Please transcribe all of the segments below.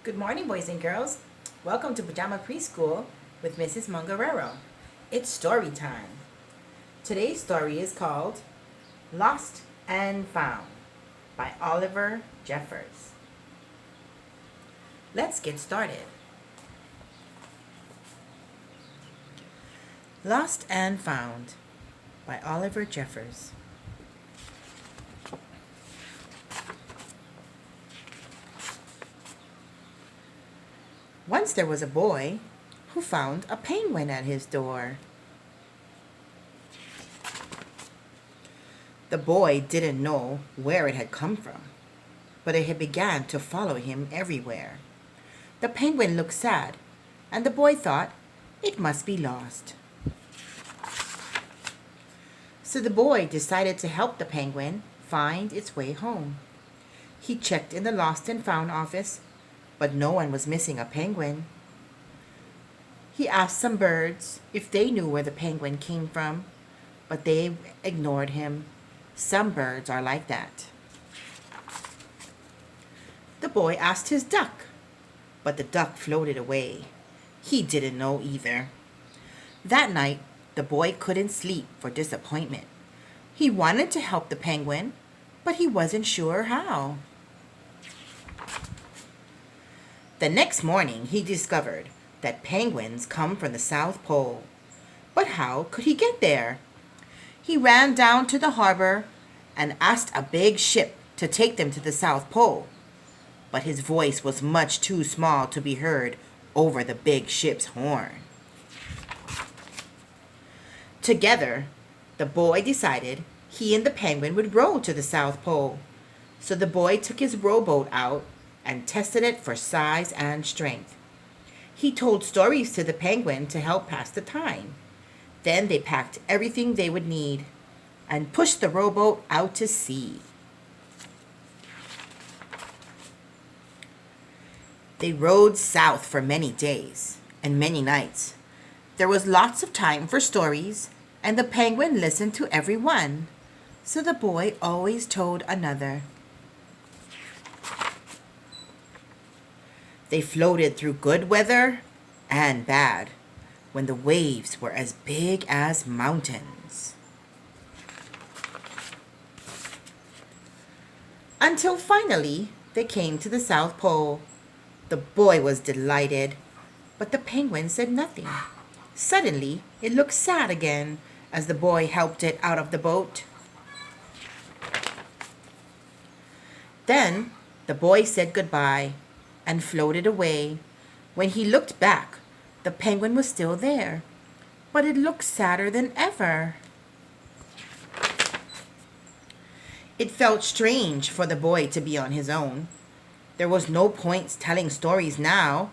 Good morning, boys and girls. Welcome to Pajama Preschool with Mrs. Mangarero. It's story time. Today's story is called Lost and Found by Oliver Jeffers. Let's get started. Lost and Found by Oliver Jeffers. Once there was a boy who found a penguin at his door. The boy didn't know where it had come from, but it had began to follow him everywhere. The penguin looked sad, and the boy thought it must be lost. So the boy decided to help the penguin find its way home. He checked in the Lost and Found office, but no one was missing a penguin. He asked some birds if they knew where the penguin came from, but they ignored him. Some birds are like that. The boy asked his duck, but the duck floated away. He didn't know either. That night, the boy couldn't sleep for disappointment. He wanted to help the penguin, but he wasn't sure how. The next morning, he discovered that penguins come from the South Pole. But how could he get there? He ran down to the harbor and asked a big ship to take them to the South Pole. But his voice was much too small to be heard over the big ship's horn. Together, the boy decided he and the penguin would row to the South Pole. So the boy took his rowboat out and tested it for size and strength. He told stories to the penguin to help pass the time. Then they packed everything they would need and pushed the rowboat out to sea. They rowed south for many days and many nights. There was lots of time for stories, and the penguin listened to every one. So the boy always told another. They floated through good weather and bad, when the waves were as big as mountains. Until finally, they came to the South Pole. The boy was delighted, but the penguin said nothing. Suddenly, it looked sad again as the boy helped it out of the boat. Then, the boy said goodbye and floated away. When he looked back, the penguin was still there, but it looked sadder than ever. It felt strange for the boy to be on his own. There was no point telling stories now,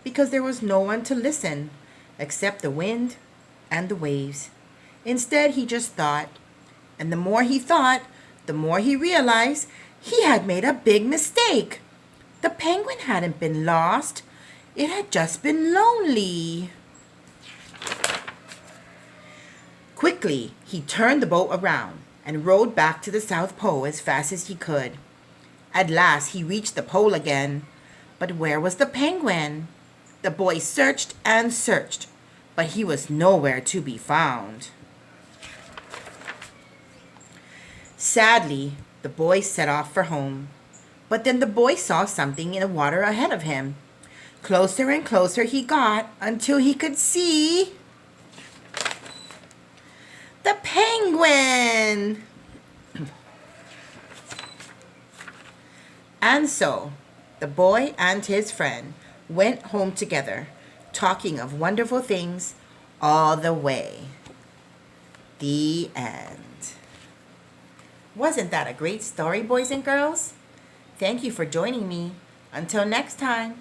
because there was no one to listen except the wind and the waves. Instead, he just thought, and the more he thought, the more he realized he had made a big mistake. The penguin hadn't been lost. It had just been lonely. Quickly, he turned the boat around and rowed back to the South Pole as fast as he could. At last, he reached the pole again. But where was the penguin? The boy searched and searched, but he was nowhere to be found. Sadly, the boy set off for home. But then the boy saw something in the water ahead of him. Closer and closer he got until he could see the penguin. And so, the boy and his friend went home together, talking of wonderful things all the way. The end. Wasn't that a great story, boys and girls? Thank you for joining me. Until next time.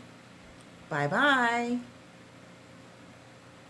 Bye-bye.